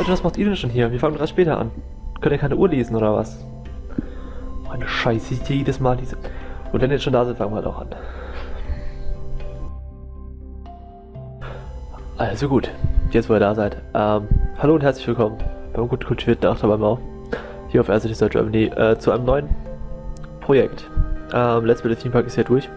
Leute, was macht ihr denn schon hier? Wir fangen gerade später an. Könnt ihr keine Uhr lesen oder was? Meine Scheiße, jedes Mal diese... Und wenn ihr jetzt schon da sind, fangen wir halt auch an. Also gut, jetzt wo ihr da seid. Hallo und herzlich willkommen beim gut kultivierten Achterbahnbau hier auf RCT Germany zu einem neuen Projekt. Let's Build a Theme Park ist ja durch.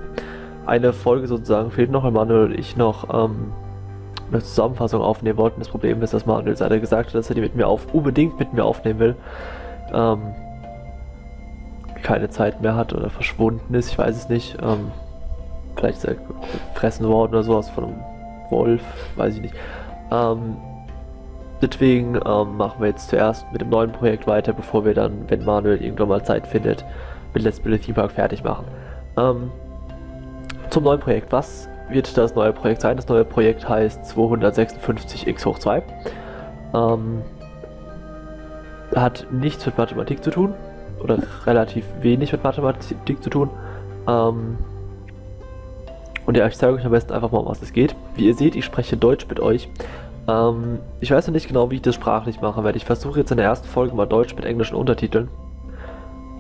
Eine Folge sozusagen fehlt noch, weil Manuel und ich noch eine Zusammenfassung aufnehmen wollten. Das Problem ist, dass Manuel leider gesagt hat, dass er die unbedingt mit mir aufnehmen will. Keine Zeit mehr hat oder verschwunden ist, ich weiß es nicht. Vielleicht ist er gefressen worden oder sowas von einem Wolf, weiß ich nicht. Deswegen machen wir jetzt zuerst mit dem neuen Projekt weiter, bevor wir dann, wenn Manuel irgendwann mal Zeit findet, mit Let's Build a Theme Park fertig machen. Zum neuen Projekt. Was wird das neue Projekt sein? Das neue Projekt heißt 256x2. Hat nichts mit Mathematik zu tun. Oder relativ wenig mit Mathematik zu tun. Und ja, ich zeige euch am besten einfach mal, um was es geht. Wie ihr seht, ich spreche Deutsch mit euch. Ich weiß noch nicht genau, wie ich das sprachlich machen werde. Ich versuche jetzt in der ersten Folge mal Deutsch mit englischen Untertiteln.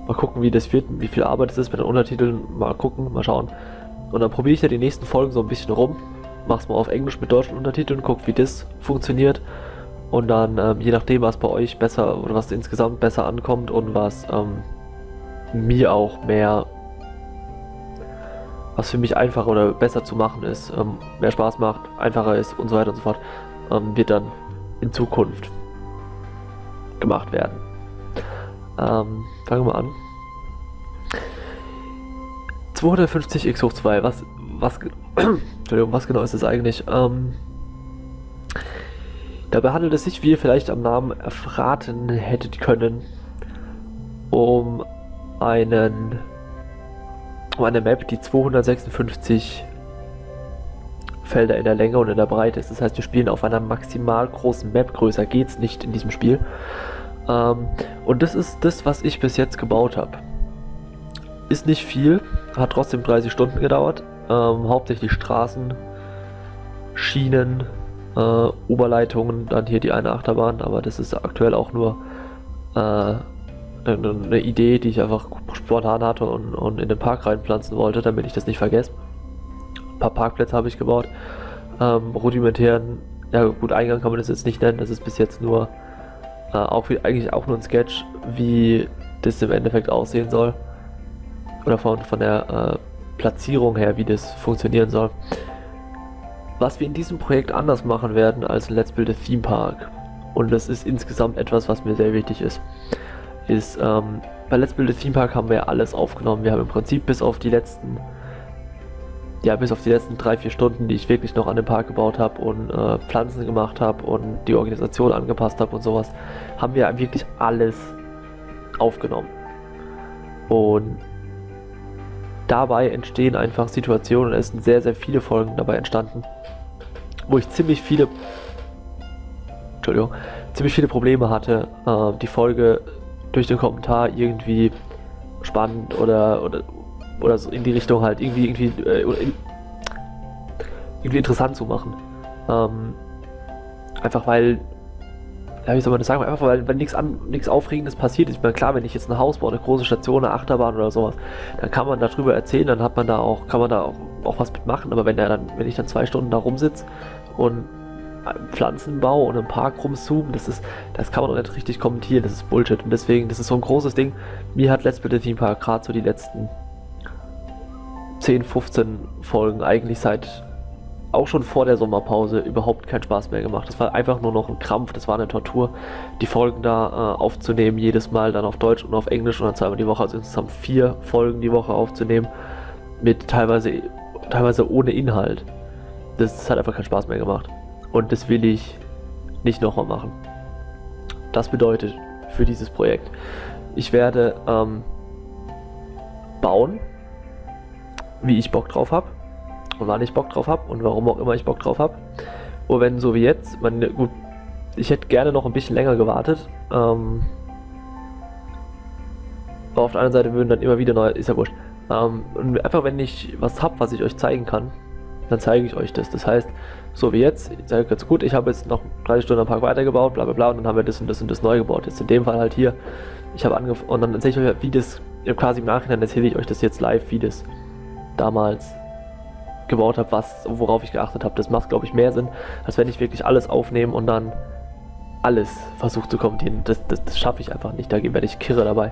Mal gucken, wie das wird, wie viel Arbeit es ist mit den Untertiteln. Mal gucken, mal schauen. Und dann probiere ich ja die nächsten Folgen so ein bisschen rum. Mach's mal auf Englisch mit deutschen Untertiteln, guck, wie das funktioniert. Und dann, je nachdem, was bei euch besser oder was insgesamt besser ankommt und was mir auch mehr, was für mich einfacher oder besser zu machen ist, mehr Spaß macht, einfacher ist und so weiter und so fort, wird dann in Zukunft gemacht werden. Fangen wir mal an. 250x2, Entschuldigung, was genau ist das eigentlich? Dabei handelt es sich, wie ihr vielleicht am Namen erraten hättet können, um eine Map, die 256 Felder in der Länge und in der Breite ist. Das heißt, wir spielen auf einer maximal großen Map. Größer geht's nicht in diesem Spiel. Und das ist das, was ich bis jetzt gebaut habe. Ist nicht viel, hat trotzdem 30 Stunden gedauert. Hauptsächlich Straßen, Schienen, Oberleitungen, dann hier die eine Achterbahn, aber das ist aktuell auch nur eine Idee, die ich einfach spontan hatte und in den Park reinpflanzen wollte, damit ich das nicht vergesse. Ein paar Parkplätze habe ich gebaut. Rudimentären, ja gut, Eingang kann man das jetzt nicht nennen, das ist bis jetzt nur eigentlich auch nur ein Sketch, wie das im Endeffekt aussehen soll. Oder von der Platzierung her, wie das funktionieren soll. Was wir in diesem Projekt anders machen werden als in Let's Build a Theme Park, und das ist insgesamt etwas, was mir sehr wichtig ist, bei Let's Build a Theme Park haben wir ja alles aufgenommen. Wir haben im Prinzip bis auf die letzten 3-4 Stunden, die ich wirklich noch an dem Park gebaut habe und Pflanzen gemacht habe und die Organisation angepasst habe und sowas, haben wir wirklich alles aufgenommen. Und dabei entstehen einfach Situationen, es sind sehr, sehr viele Folgen dabei entstanden, wo ich ziemlich viele Probleme hatte, die Folge durch den Kommentar irgendwie spannend oder so in die Richtung halt irgendwie interessant zu machen. Einfach weil, ja, wie soll man das sagen, einfach weil nichts Aufregendes passiert ist. Ich meine, klar, wenn ich jetzt ein Haus baue, eine große Station, eine Achterbahn oder sowas, dann kann man darüber erzählen, dann kann man da auch was mitmachen. Aber wenn ich dann 2 Stunden da rumsitze und Pflanzen baue und im Park rumzoome, das kann man doch nicht richtig kommentieren, das ist Bullshit. Und deswegen, das ist so ein großes Ding. Mir hat Let's Build a Theme Park gerade so die letzten 10, 15 Folgen eigentlich auch schon vor der Sommerpause überhaupt keinen Spaß mehr gemacht. Das war einfach nur noch ein Krampf, das war eine Tortur, die Folgen da aufzunehmen, jedes Mal dann auf Deutsch und auf Englisch und dann zweimal die Woche, also insgesamt 4 Folgen die Woche aufzunehmen, mit teilweise ohne Inhalt. Das hat einfach keinen Spaß mehr gemacht. Und das will ich nicht nochmal machen. Das bedeutet für dieses Projekt, ich werde bauen, wie ich Bock drauf habe und wann ich Bock drauf habe und warum auch immer ich Bock drauf habe. Und wenn so wie jetzt, gut, ich hätte gerne noch ein bisschen länger gewartet, aber auf der anderen Seite würden dann immer wieder neue, ist ja wurscht. Und einfach wenn ich was habe, was ich euch zeigen kann, dann zeige ich euch das. Das heißt, so wie jetzt, ich sage ganz gut, ich habe jetzt noch 30 Stunden am Park weitergebaut, bla bla bla, und dann haben wir das und das und das neu gebaut. Jetzt in dem Fall halt hier, ich habe angefangen, und dann erzähle ich euch, halt, wie das, quasi im Nachhinein erzähle ich euch das jetzt live, wie das damals gebaut habe, worauf ich geachtet habe. Das macht, glaube ich, mehr Sinn, als wenn ich wirklich alles aufnehme und dann alles versuche zu kommentieren. Das schaffe ich einfach nicht, da werde ich kirre dabei.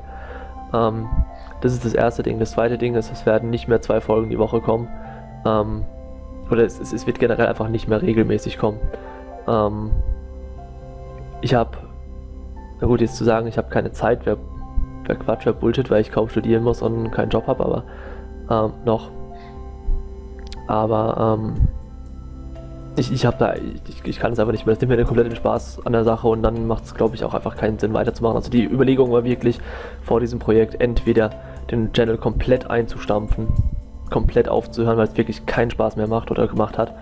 Das ist das erste Ding. Das zweite Ding ist, es werden nicht mehr 2 Folgen die Woche kommen. Oder es wird generell einfach nicht mehr regelmäßig kommen. Ich habe, na gut, jetzt zu sagen, ich habe keine Zeit, wäre Quatsch, wäre Bullshit, weil ich kaum studieren muss und keinen Job habe, aber noch. Aber ich kann es einfach nicht mehr. Das nimmt mir den kompletten Spaß an der Sache und dann macht es, glaube ich, auch einfach keinen Sinn weiterzumachen. Also die Überlegung war wirklich vor diesem Projekt entweder den Channel komplett einzustampfen, komplett aufzuhören, weil es wirklich keinen Spaß mehr macht oder gemacht hat,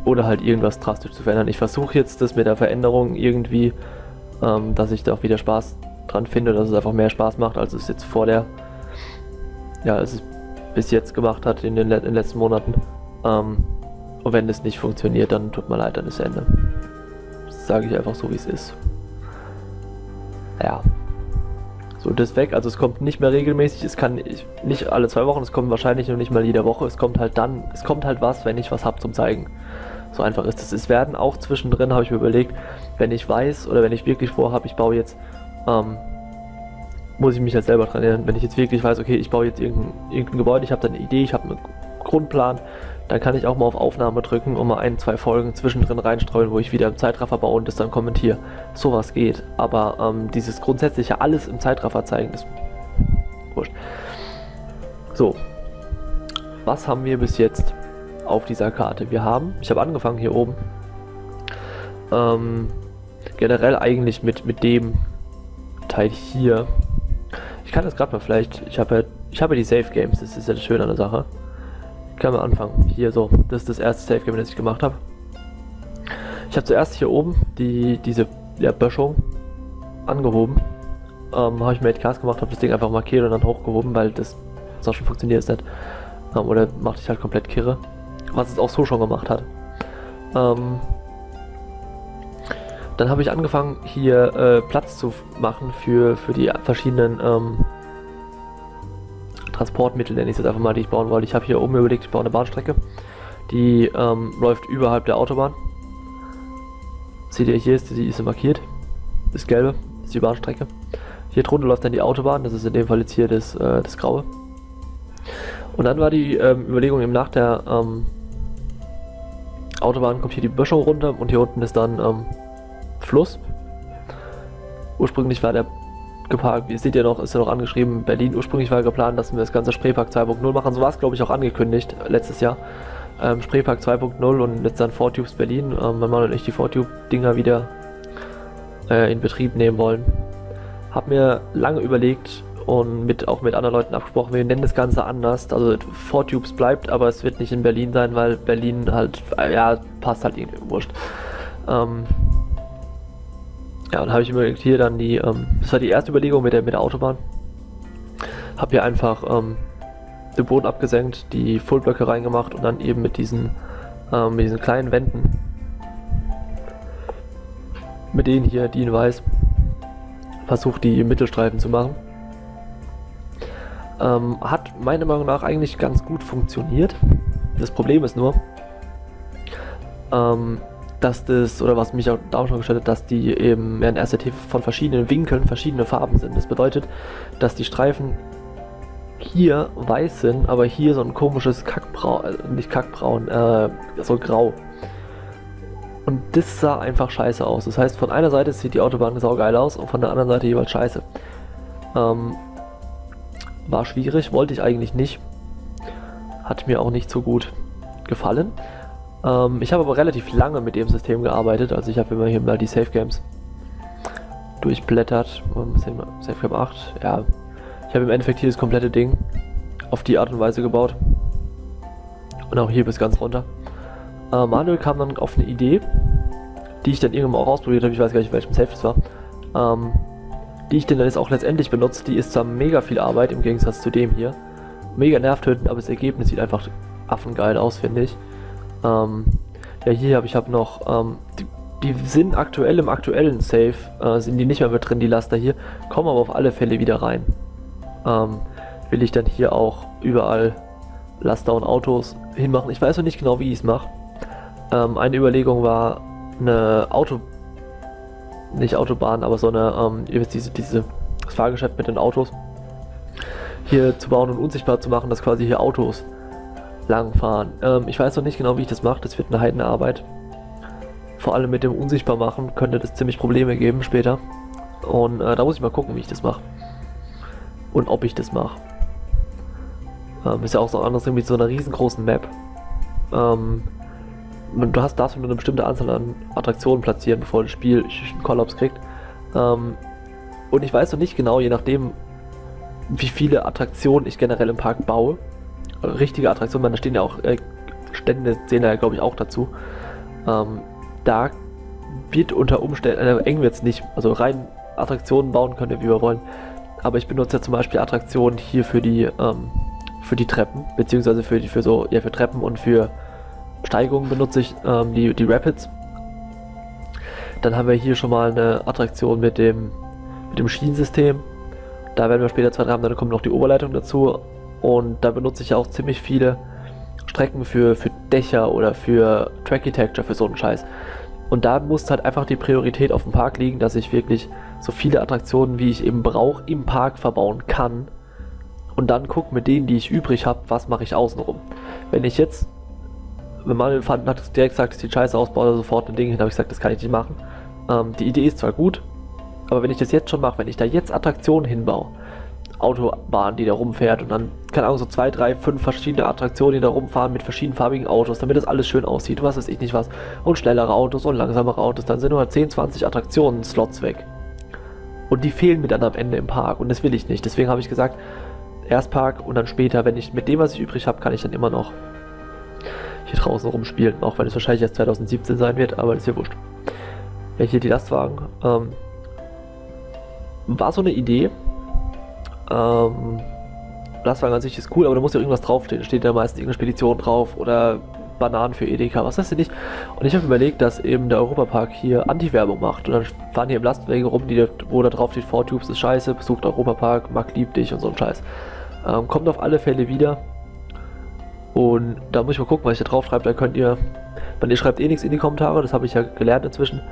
oder halt irgendwas drastisch zu verändern. Ich versuche jetzt das mit der Veränderung irgendwie, dass ich da auch wieder Spaß dran finde, dass es einfach mehr Spaß macht, als es jetzt als es bis jetzt gemacht hat in den letzten Monaten. Und wenn das nicht funktioniert, dann tut mir leid, dann ist Ende. Das sage ich einfach so, wie es ist. Ja. So, das weg. Also es kommt nicht mehr regelmäßig, es kann nicht alle 2 Wochen, es kommt wahrscheinlich noch nicht mal jede Woche. Es kommt halt was, wenn ich was habe zum Zeigen. So einfach ist es. Es werden auch zwischendrin, habe ich mir überlegt, wenn ich weiß oder wenn ich wirklich vorhabe, ich baue jetzt, muss ich mich halt selber dran erinnern, wenn ich jetzt wirklich weiß, okay, ich baue jetzt irgendein Gebäude, ich habe da eine Idee, ich habe einen Grundplan, dann kann ich auch mal auf Aufnahme drücken und mal 1, 2 Folgen zwischendrin reinstreuen, wo ich wieder im Zeitraffer baue und das dann kommentiere. Sowas geht, aber dieses grundsätzliche alles im Zeitraffer zeigen ist wurscht. So, was haben wir bis jetzt auf dieser Karte? Ich habe angefangen hier oben, generell eigentlich mit dem Teil hier. Ich kann das gerade mal vielleicht, ich habe ja die Safe Games, das ist ja das Schöne an der Sache. Können wir anfangen. Hier so, das ist das erste Safe Game, das ich gemacht habe. Ich habe zuerst hier oben diese Böschung angehoben. Habe ich mir echt Gas gemacht, habe das Ding einfach markiert und dann hochgehoben, weil das so schon funktioniert es nicht. Oder machte ich halt komplett kirre. Was es auch so schon gemacht hat. Dann habe ich angefangen hier Platz zu machen für die verschiedenen Transportmittel, nenne ich es jetzt einfach mal, die ich bauen wollte. Ich habe hier oben überlegt, ich baue eine Bahnstrecke, die läuft überhalb der Autobahn. Seht ihr, hier die ist markiert, das gelbe, das ist die Bahnstrecke. Hier drunter läuft dann die Autobahn, das ist in dem Fall jetzt hier das graue. Und dann war die Überlegung eben nach der Autobahn kommt hier die Böschung runter und hier unten ist dann Fluss. Ursprünglich war der geparkt, wie seht ihr noch, ist ja noch angeschrieben, Berlin. Ursprünglich war geplant, dass wir das ganze Spreepark 2.0 machen. So war es, glaube ich, auch angekündigt letztes Jahr. Spreepark 2.0 und jetzt dann 4Tubes Berlin, wenn man und ich die 4Tube-Dinger wieder in Betrieb nehmen wollen. Hab mir lange überlegt und auch mit anderen Leuten abgesprochen, wir nennen das Ganze anders. Also 4Tubes bleibt, aber es wird nicht in Berlin sein, weil Berlin halt, passt halt irgendwie wurscht. Ja, und habe ich überlegt, hier dann das war die erste Überlegung mit der Autobahn. Habe hier einfach den Boden abgesenkt, die Fullblöcke reingemacht und dann eben mit diesen kleinen Wänden, mit denen hier, die in weiß, versucht die Mittelstreifen zu machen. Hat meiner Meinung nach eigentlich ganz gut funktioniert. Das Problem ist nur, was mich auch da schon gestört hat, dass die eben in RCT von verschiedenen Winkeln verschiedene Farben sind. Das bedeutet, dass die Streifen hier weiß sind, aber hier so ein komisches so grau. Und das sah einfach scheiße aus. Das heißt, von einer Seite sieht die Autobahn saugeil aus und von der anderen Seite jeweils scheiße. War schwierig, wollte ich eigentlich nicht. Hat mir auch nicht so gut gefallen. Ich habe aber relativ lange mit dem System gearbeitet, also ich habe immer hier mal die Safe Games durchblättert. Safe Game 8, ja. Ich habe im Endeffekt hier das komplette Ding auf die Art und Weise gebaut. Und auch hier bis ganz runter. Manuel kam dann auf eine Idee, die ich dann irgendwann auch ausprobiert habe, ich weiß gar nicht, welchem Safe das war. Die ich dann jetzt auch letztendlich benutzt, die ist zwar mega viel Arbeit im Gegensatz zu dem hier. Mega nervtötend, aber das Ergebnis sieht einfach affengeil aus, finde ich. Ja, hier habe ich noch, die sind aktuell im aktuellen Save, sind die nicht mehr mit drin, die Laster hier, kommen aber auf alle Fälle wieder rein. Will ich dann hier auch überall Laster und Autos hinmachen. Ich weiß noch nicht genau, wie ich es mache. Eine Überlegung war, eine nicht Autobahn, aber so eine, ihr wisst, das Fahrgeschäft mit den Autos hier zu bauen und unsichtbar zu machen, dass quasi hier Autos langfahren. Ich weiß noch nicht genau, wie ich das mache, das wird eine Heidenarbeit. Vor allem mit dem Unsichtbarmachen könnte das ziemlich Probleme geben später. Und da muss ich mal gucken, wie ich das mache. Und ob ich das mache. Ist ja auch so anders mit so einer riesengroßen Map. Du darfst nur eine bestimmte Anzahl an Attraktionen platzieren, bevor das Spiel einen Kollaps kriegt. Und ich weiß noch nicht genau, je nachdem, wie viele Attraktionen ich generell im Park baue. Richtige Attraktionen, da stehen ja auch Stände, zählen ja glaube ich auch dazu. Da wird unter Umständen, eng wird es nicht, also rein Attraktionen bauen können wir, wie wir wollen. Aber ich benutze ja zum Beispiel Attraktionen hier für die Treppen, beziehungsweise für Treppen und für Steigungen benutze ich die Rapids. Dann haben wir hier schon mal eine Attraktion mit dem Schienensystem. Da werden wir später 2, 3 haben, dann kommt noch die Oberleitung dazu. Und da benutze ich auch ziemlich viele Strecken für Dächer oder für Track-Detector, für so einen Scheiß. Und da muss halt einfach die Priorität auf dem Park liegen, dass ich wirklich so viele Attraktionen, wie ich eben brauche, im Park verbauen kann. Und dann gucke mit denen, die ich übrig habe, was mache ich außenrum. Wenn Manuel hat direkt gesagt, das sieht scheiße aus, baue sofort ein Ding hin, habe ich gesagt, das kann ich nicht machen. Die Idee ist zwar gut, aber wenn ich das jetzt schon mache, wenn ich da jetzt Attraktionen hinbaue, Autobahn, die da rumfährt und dann, keine Ahnung, so 2, 3, 5 verschiedene Attraktionen, die da rumfahren mit verschiedenfarbigen Autos, damit das alles schön aussieht, was weiß ich nicht was, und schnellere Autos und langsamere Autos, dann sind nur 10, 20 Attraktionen-Slots weg. Und die fehlen mir dann am Ende im Park und das will ich nicht. Deswegen habe ich gesagt, erst Park und dann später, wenn ich mit dem, was ich übrig habe, kann ich dann immer noch hier draußen rumspielen, auch wenn es wahrscheinlich erst 2017 sein wird, aber das ist ja wurscht. Ja, hier die Lastwagen. War so eine Idee. Lastwagen an sich ist cool, aber da muss ja irgendwas draufstehen. Da steht ja meistens irgendeine Spedition drauf oder Bananen für Edeka, was weißt du nicht. Und ich habe überlegt, dass eben der Europapark hier Anti-Werbung macht. Und dann fahren hier im Lastwagen rum, wo da drauf steht, 4 Tubes ist scheiße, besucht Europapark, Marc liebt dich und so ein Scheiß. Kommt auf alle Fälle wieder. Und da muss ich mal gucken, was ich da drauf schreibe. Da könnt ihr, ihr schreibt eh nichts in die Kommentare, das habe ich ja gelernt inzwischen.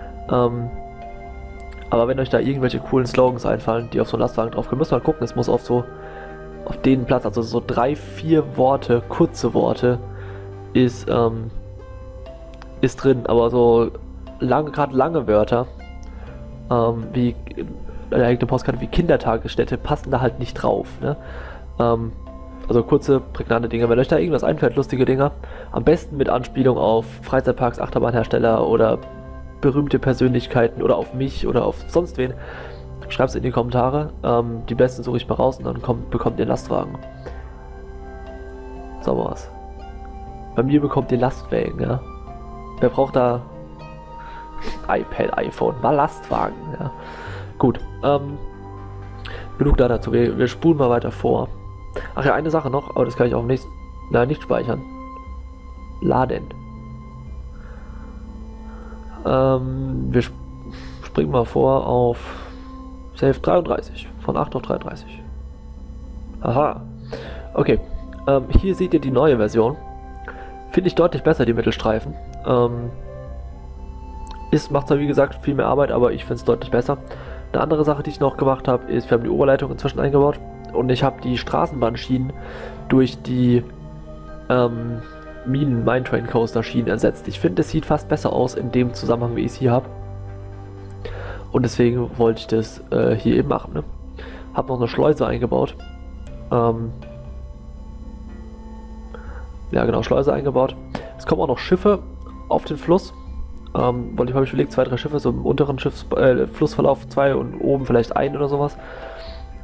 Aber wenn euch da irgendwelche coolen Slogans einfallen, die auf so einen Lastwagen drauf können, müsst ihr mal gucken. Es muss auf den Platz, also so 3, 4 Worte, kurze Worte, ist drin. Aber so gerade lange Wörter, wie eine eigene Postkarte wie Kindertagesstätte, passen da halt nicht drauf. Ne? Also kurze, prägnante Dinge. Wenn euch da irgendwas einfällt, lustige Dinger, am besten mit Anspielung auf Freizeitparks, Achterbahnhersteller oder berühmte Persönlichkeiten oder auf mich oder auf sonst wen, schreibt es in die Kommentare. Die besten suche ich mal raus und dann bekommt ihr Lastwagen. So was. Bei mir bekommt ihr Lastwagen, ja. Wer braucht da iPad, iPhone, mal Lastwagen, ja. Gut, genug da dazu. Wir spulen mal weiter vor. Ach ja, eine Sache noch, aber das kann ich auch nicht speichern. Laden. Wir springen mal vor auf Save 33. Von 8 auf 33. Aha. Okay. Hier seht ihr die neue Version. Finde ich deutlich besser, die Mittelstreifen. Macht zwar wie gesagt viel mehr Arbeit, aber ich finde es deutlich besser. Eine andere Sache, die ich noch gemacht habe, ist, wir haben die Oberleitung inzwischen eingebaut. Und ich habe die Straßenbahnschienen durch die Mine Train Coaster Schienen ersetzt. Ich finde, es sieht fast besser aus in dem Zusammenhang, wie ich es hier habe. Und deswegen wollte ich das hier eben machen. Ne? Habe noch eine Schleuse eingebaut. Ja genau, Schleuse eingebaut. Es kommen auch noch Schiffe auf den Fluss. Habe ich überlegt, 2, 3 Schiffe, so im unteren Flussverlauf 2 und oben vielleicht ein oder sowas.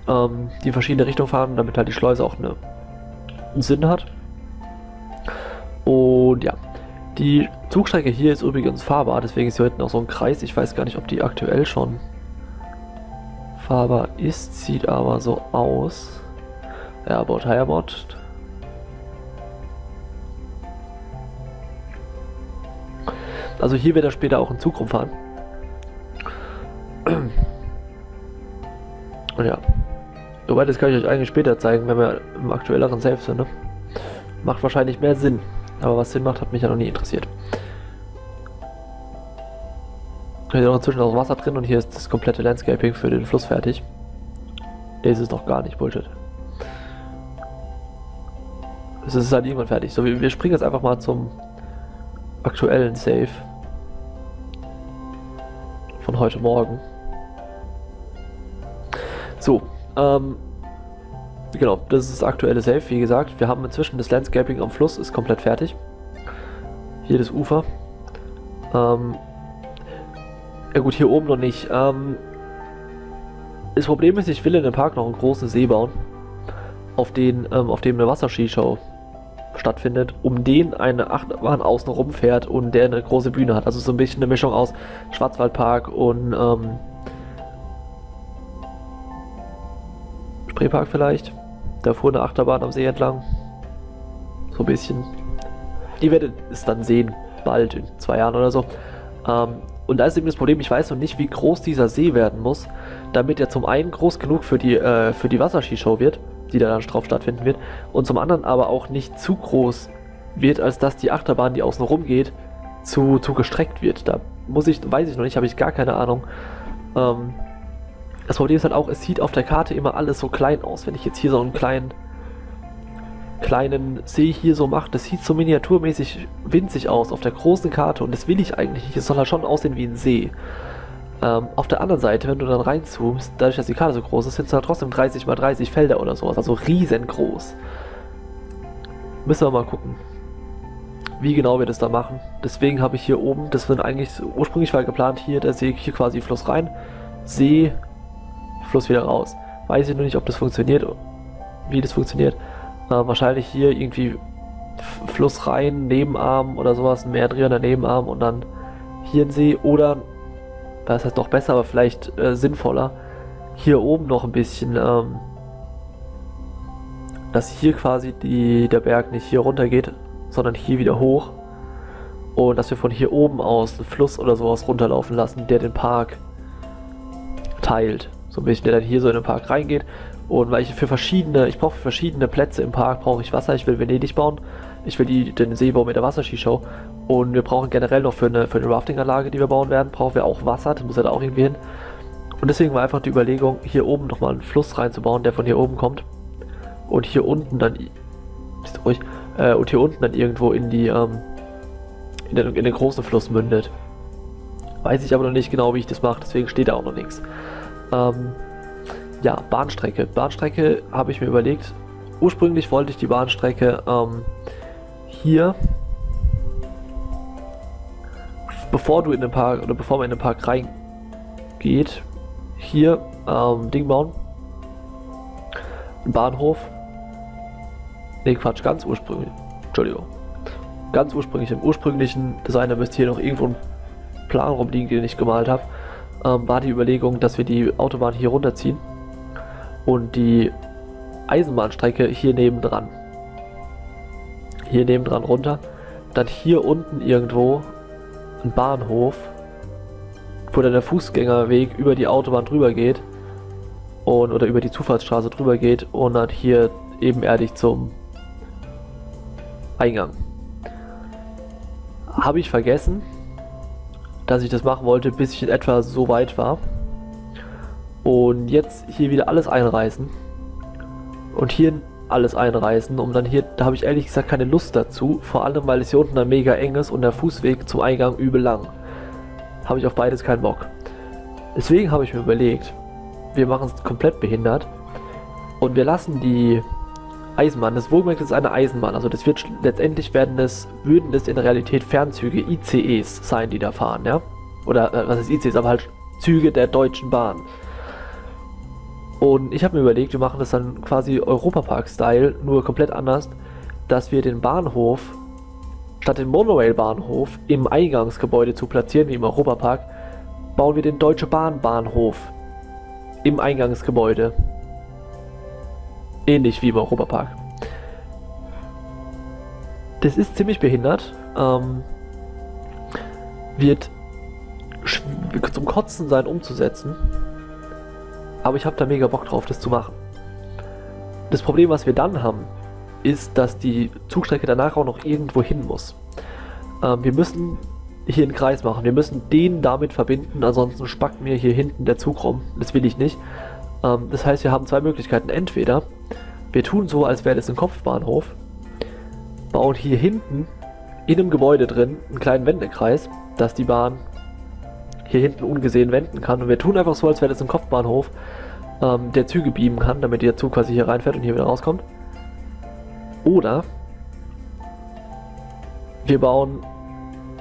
Die in verschiedene Richtungen fahren, damit halt die Schleuse auch einen Sinn hat. Und ja, die Zugstrecke hier ist übrigens fahrbar, deswegen ist hier hinten auch so ein Kreis. Ich weiß gar nicht, ob die aktuell schon fahrbar ist, sieht aber so aus. Airboard, Highboard. Also hier wird er später auch ein Zug rumfahren. Und ja. Soweit, das kann ich euch eigentlich später zeigen, wenn wir im aktuelleren Safe sind, ne? Macht wahrscheinlich mehr Sinn. Aber was Sinn macht, hat mich ja noch nie interessiert. Hier ist noch inzwischen auch Wasser drin und hier ist das komplette Landscaping für den Fluss fertig. Nee, ist es doch gar nicht, Bullshit. Es ist halt irgendwann fertig. So, wir springen jetzt einfach mal zum aktuellen Safe von heute Morgen. So, genau, das ist das aktuelle Safe, wie gesagt. Wir haben inzwischen das Landscaping am Fluss, ist komplett fertig. Hier das Ufer. Ja gut, hier oben noch nicht. Das Problem ist, ich will in dem Park noch einen großen See bauen, auf dem eine Wasserskishow stattfindet, um den eine Achterbahn außen rum fährt und der eine große Bühne hat. Also so ein bisschen eine Mischung aus Schwarzwaldpark und Spreepark vielleicht. Da fuhr eine Achterbahn am See entlang. So ein bisschen. Die werdet es dann sehen, bald, in 2 Jahren oder so. Und da ist eben das Problem, ich weiß noch nicht, wie groß dieser See werden muss, damit er zum einen groß genug für die Wasserskishow wird, die da dann drauf stattfinden wird, und zum anderen aber auch nicht zu groß wird, als dass die Achterbahn, die außen rum geht, zu gestreckt wird. Da weiß ich noch nicht, habe ich gar keine Ahnung. Das Problem ist halt auch, es sieht auf der Karte immer alles so klein aus. Wenn ich jetzt hier so einen kleinen See hier so mache, das sieht so miniaturmäßig winzig aus auf der großen Karte und das will ich eigentlich nicht. Es soll halt schon aussehen wie ein See. Auf der anderen Seite, wenn du dann reinzoomst, dadurch, dass die Karte so groß ist, sind es halt trotzdem 30 mal 30 Felder oder sowas, also riesengroß. Müssen wir mal gucken, wie genau wir das da machen. Deswegen habe ich hier oben, das wird eigentlich ursprünglich war geplant, hier der See, hier quasi Fluss rein, See, Fluss wieder raus. Weiß ich noch nicht, ob das funktioniert, wie das funktioniert. Wahrscheinlich hier irgendwie Fluss rein, Nebenarm oder sowas, ein meandrierender Nebenarm und dann hier ein See oder, das heißt noch besser, aber vielleicht sinnvoller, hier oben noch ein bisschen, dass hier quasi der Berg nicht hier runter geht, sondern hier wieder hoch und dass wir von hier oben aus einen Fluss oder sowas runterlaufen lassen, der den Park teilt. So ein bisschen, der dann hier so in den Park reingeht. Und weil ich brauche für verschiedene Plätze im Park, brauche ich Wasser. Ich will Venedig bauen. Ich will den See bauen mit der Wasserskishow. Und wir brauchen generell noch für eine Rafting-Anlage, die wir bauen werden, brauchen wir auch Wasser. Das muss ja da auch irgendwie hin. Und deswegen war einfach die Überlegung, hier oben nochmal einen Fluss reinzubauen, der von hier oben kommt. Und hier unten dann, und hier unten dann irgendwo in den großen Fluss mündet. Weiß ich aber noch nicht genau, wie ich das mache, deswegen steht da auch noch nichts. Ja, Bahnstrecke. Bahnstrecke habe ich mir überlegt. Ursprünglich wollte ich die Bahnstrecke hier, bevor man in den Park reingeht, hier Ding bauen. Ein Bahnhof. Ne, Quatsch, ganz ursprünglich. Entschuldigung. Ganz ursprünglich, im ursprünglichen Designer müsste hier noch irgendwo ein Plan rumliegen, den ich gemalt habe. War die Überlegung, dass wir die Autobahn hier runterziehen und die Eisenbahnstrecke hier nebendran runter, dann hier unten irgendwo ein Bahnhof, wo dann der Fußgängerweg über die Autobahn drüber geht oder über die Zufahrtsstraße drüber geht und dann hier ebenerdig zum Eingang. Habe ich vergessen, dass ich das machen wollte, bis ich in etwa so weit war. Und jetzt hier wieder alles einreißen. Und hier alles einreißen, um dann hier, da habe ich ehrlich gesagt keine Lust dazu. Vor allem, weil es hier unten dann mega eng ist und der Fußweg zum Eingang übel lang. Habe ich auf beides keinen Bock. Deswegen habe ich mir überlegt, wir machen es komplett behindert. Und wir lassen die Eisenbahn, das wohlgemerkt ist eine Eisenbahn, also das wird letztendlich würden das in der Realität Fernzüge, ICEs sein, die da fahren, ja? Oder was ist ICEs, aber halt Züge der Deutschen Bahn. Und ich habe mir überlegt, wir machen das dann quasi Europapark-Style, nur komplett anders, dass wir den Bahnhof, statt den Monorail-Bahnhof im Eingangsgebäude zu platzieren, wie im Europapark, bauen wir den Deutsche Bahn-Bahnhof im Eingangsgebäude. Ähnlich wie im Europapark. Das ist ziemlich behindert. wird zum Kotzen sein umzusetzen. Aber ich habe da mega Bock drauf, das zu machen. Das Problem, was wir dann haben, ist, dass die Zugstrecke danach auch noch irgendwo hin muss. Wir müssen hier einen Kreis machen. Wir müssen den damit verbinden, ansonsten spackt mir hier hinten der Zug rum. Das will ich nicht. Das heißt, wir haben zwei Möglichkeiten. Entweder wir tun so, als wäre das ein Kopfbahnhof, bauen hier hinten in einem Gebäude drin einen kleinen Wendekreis, dass die Bahn hier hinten ungesehen wenden kann. Und wir tun einfach so, als wäre das ein Kopfbahnhof, der Züge beamen kann, damit der Zug quasi hier reinfährt und hier wieder rauskommt. Oder wir bauen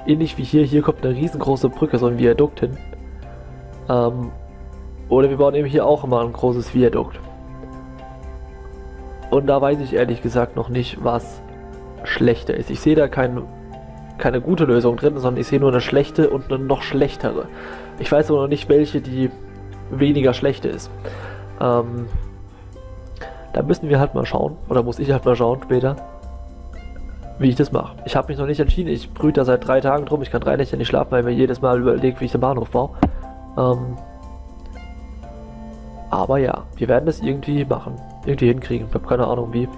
ähnlich wie hier kommt eine riesengroße Brücke, so ein Viadukt hin. Oder wir bauen eben hier auch immer ein großes Viadukt. Und da weiß ich ehrlich gesagt noch nicht, was schlechter ist. Ich sehe da keine gute Lösung drin, sondern ich sehe nur eine schlechte und eine noch schlechtere. Ich weiß aber noch nicht, welche die weniger schlechte ist. Da müssen wir halt mal schauen, oder muss ich halt mal schauen später, wie ich das mache. Ich habe mich noch nicht entschieden, ich brüte da seit 3 Tagen drum, ich kann 3 Nächte nicht schlafen, weil ich mir jedes Mal überlege, wie ich den Bahnhof baue. Aber ja, wir werden das irgendwie machen, irgendwie hinkriegen, ich habe keine Ahnung wie.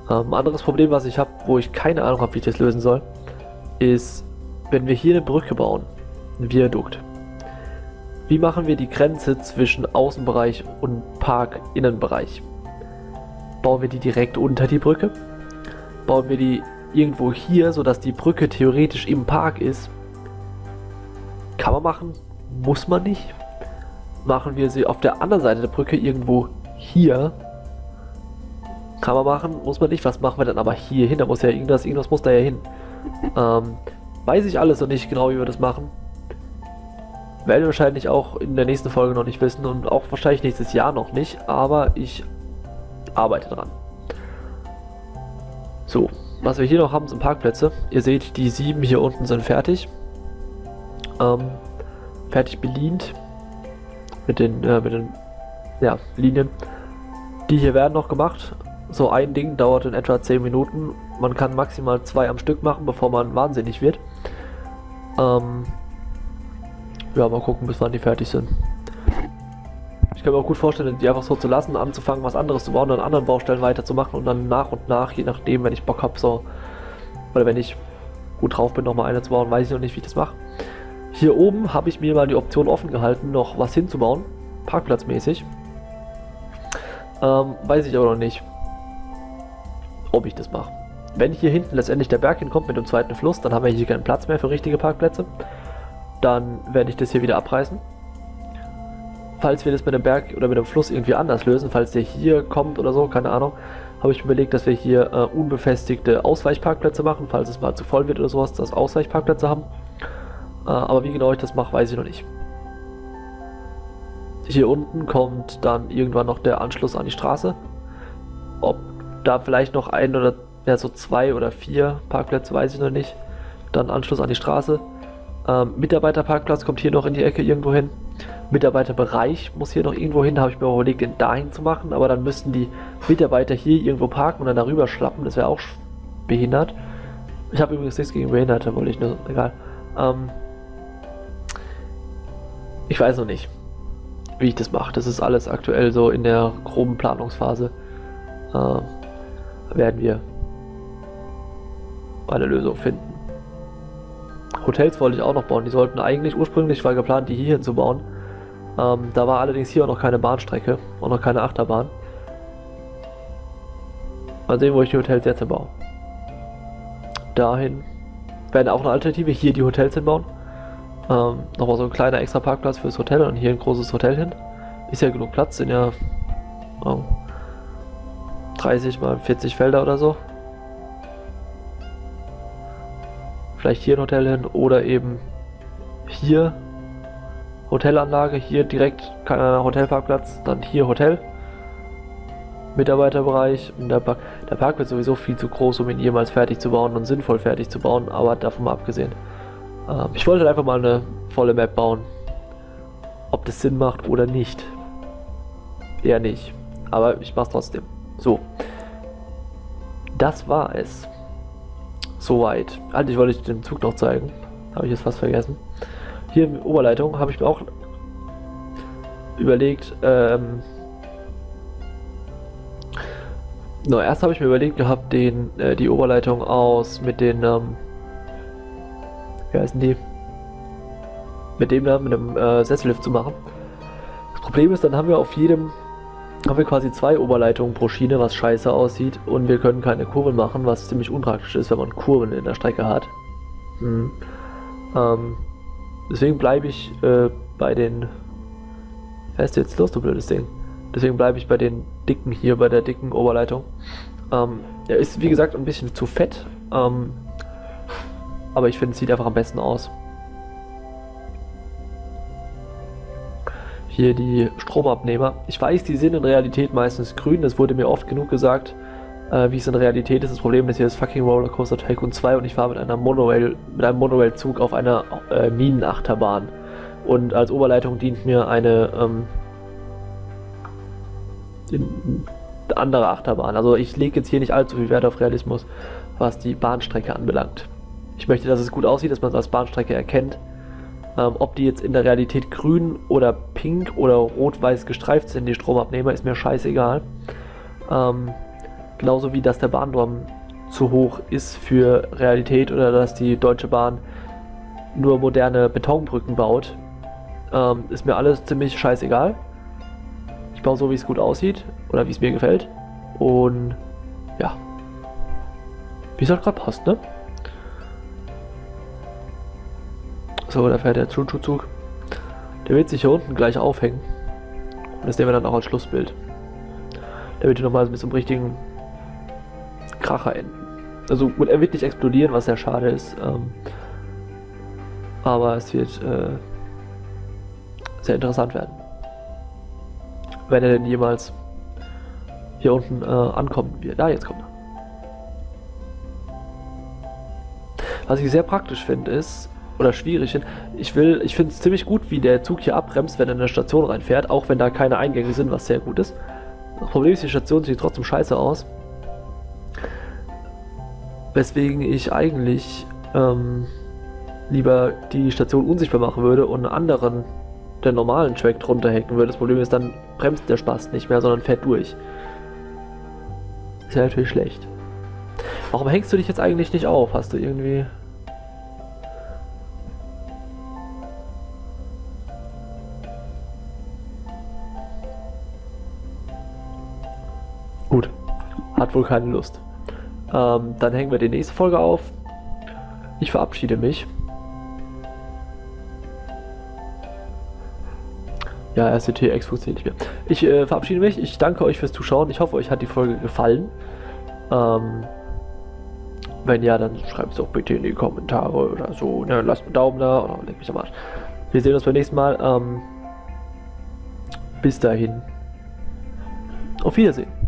Anderes Problem, was ich habe, wo ich keine Ahnung habe, wie ich das lösen soll, ist, wenn wir hier eine Brücke bauen, ein Viadukt. Wie machen wir die Grenze zwischen Außenbereich und Park-Innenbereich? Bauen wir die direkt unter die Brücke? Bauen wir die irgendwo hier, sodass die Brücke theoretisch im Park ist? Kann man machen, muss man nicht. Machen wir sie auf der anderen Seite der Brücke irgendwo hier? Kann man machen, muss man nicht. Was machen wir dann aber hier hin? Da muss ja irgendwas muss da ja hin. Weiß ich alles noch nicht genau, wie wir das machen. Werden wir wahrscheinlich auch in der nächsten Folge noch nicht wissen und auch wahrscheinlich nächstes Jahr noch nicht, aber ich arbeite dran. So, was wir hier noch haben, sind Parkplätze. Ihr seht, die 7 hier unten sind fertig. Fertig belient. Mit den Linien. Die hier werden noch gemacht. So ein Ding dauert in etwa 10 Minuten. Man kann maximal 2 am Stück machen, bevor man wahnsinnig wird. Ja, mal gucken, bis wann die fertig sind. Ich kann mir auch gut vorstellen, die einfach so zu lassen, anzufangen, was anderes zu bauen, dann an anderen Baustellen weiterzumachen und dann nach und nach, je nachdem, wenn ich Bock habe, so, oder wenn ich gut drauf bin, nochmal eine zu bauen, weiß ich noch nicht, wie ich das mache. Hier oben habe ich mir mal die Option offen gehalten, noch was hinzubauen, parkplatzmäßig. Weiß ich aber noch nicht, ob ich das mache. Wenn hier hinten letztendlich der Berg hinkommt mit dem zweiten Fluss, dann haben wir hier keinen Platz mehr für richtige Parkplätze. Dann werde ich das hier wieder abreißen. Falls wir das mit dem Berg oder mit dem Fluss irgendwie anders lösen, falls der hier kommt oder so, keine Ahnung, habe ich mir überlegt, dass wir hier unbefestigte Ausweichparkplätze machen, falls es mal zu voll wird oder sowas, dass Ausweichparkplätze haben. Aber wie genau ich das mache, weiß ich noch nicht. Hier unten kommt dann irgendwann noch der Anschluss an die Straße. Ob da vielleicht noch ein oder so 2 oder 4 Parkplätze, weiß ich noch nicht. Dann Anschluss an die Straße. Mitarbeiterparkplatz kommt hier noch in die Ecke irgendwo hin. Mitarbeiterbereich muss hier noch irgendwo hin, da habe ich mir auch überlegt, den dahin zu machen, aber dann müssten die Mitarbeiter hier irgendwo parken und dann darüber schlappen, das wäre auch behindert. Ich habe übrigens nichts gegen Behinderte, wollte ich nur, egal. Ich weiß noch nicht, wie ich das mache. Das ist alles aktuell so in der groben Planungsphase. Werden wir eine Lösung finden. Hotels wollte ich auch noch bauen. Die sollten eigentlich ursprünglich war geplant, die hier hinzubauen. Da war allerdings hier auch noch keine Bahnstrecke und noch keine Achterbahn. Mal sehen, wo ich die Hotels jetzt hinbaue. Dahin werden auch eine Alternative, hier die Hotels hinbauen. Nochmal so ein kleiner extra Parkplatz fürs Hotel und hier ein großes Hotel hin. Ist ja genug Platz, sind ja 30 mal 40 Felder oder so. Vielleicht hier ein Hotel hin oder eben hier Hotelanlage, hier direkt kein Hotelparkplatz, dann hier Hotel, Mitarbeiterbereich und der Park wird sowieso viel zu groß, um ihn jemals fertig zu bauen und sinnvoll fertig zu bauen, aber davon mal abgesehen. Ich wollte halt einfach mal eine volle Map bauen, ob das Sinn macht oder nicht. Eher nicht, aber ich mach's trotzdem. So, das war es. Soweit. Eigentlich wollte ich den Zug noch zeigen. Habe ich jetzt fast vergessen. Hier in Oberleitung habe ich mir auch überlegt, erst habe ich mir überlegt gehabt, die Oberleitung aus mit den, wie heißen die? Mit dem da, mit dem Sessellift zu machen. Das Problem ist, dann haben wir quasi 2 Oberleitungen pro Schiene, was scheiße aussieht, und wir können keine Kurven machen, was ziemlich unpraktisch ist, wenn man Kurven in der Strecke hat. Deswegen bleibe ich bei den... Was ist jetzt los, du blödes Ding? Deswegen bleibe ich bei den dicken hier, bei der dicken Oberleitung. Er ist wie gesagt ein bisschen zu fett, aber ich finde, es sieht einfach am besten aus. Hier die Stromabnehmer. Ich weiß, die sind in Realität meistens grün, das wurde mir oft genug gesagt, wie es in Realität ist. Das Problem ist, hier ist fucking Rollercoaster Tycoon 2 und ich fahre mit einem Monorail-Zug auf einer Minenachterbahn. Und als Oberleitung dient mir eine andere Achterbahn. Also ich lege jetzt hier nicht allzu viel Wert auf Realismus, was die Bahnstrecke anbelangt. Ich möchte, dass es gut aussieht, dass man es als Bahnstrecke erkennt. Ob die jetzt in der Realität grün oder pink oder rot-weiß gestreift sind, die Stromabnehmer, ist mir scheißegal. Genauso wie, dass der Bahndamm zu hoch ist für Realität oder dass die Deutsche Bahn nur moderne Betonbrücken baut. Ist mir alles ziemlich scheißegal. Ich baue so, wie es gut aussieht oder wie es mir gefällt. Und ja, wie es halt gerade passt, ne? So, da fährt der Choo-Choo-Zug. Der wird sich hier unten gleich aufhängen. Und das nehmen wir dann auch als Schlussbild. Der wird hier nochmal mit so einem richtigen Kracher enden. Also gut, er wird nicht explodieren, was sehr schade ist. Aber es wird sehr interessant werden. Wenn er denn jemals hier unten ankommen wird. Jetzt kommt er. Was ich sehr praktisch finde ist, oder schwierig finde, ich finde es ziemlich gut, wie der Zug hier abbremst, wenn er in eine Station reinfährt, auch wenn da keine Eingänge sind, was sehr gut ist. Das Problem ist, die Station sieht trotzdem scheiße aus. Weswegen ich eigentlich lieber die Station unsichtbar machen würde und einen anderen, den normalen Track drunter hacken würde. Das Problem ist, dann bremst der Spaß nicht mehr, sondern fährt durch. Ist ja natürlich schlecht. Warum hängst du dich jetzt eigentlich nicht auf? Hast du irgendwie... Gut, hat wohl keine Lust. Dann hängen wir die nächste Folge auf. Ich verabschiede mich. Ja, RCTX funktioniert nicht mehr. Ich verabschiede mich. Ich danke euch fürs Zuschauen. Ich hoffe, euch hat die Folge gefallen. Wenn ja, dann schreibt es doch bitte in die Kommentare oder so. Ne, lasst einen Daumen da oder leckt mich am Arsch. Wir sehen uns beim nächsten Mal. Bis dahin. Auf Wiedersehen.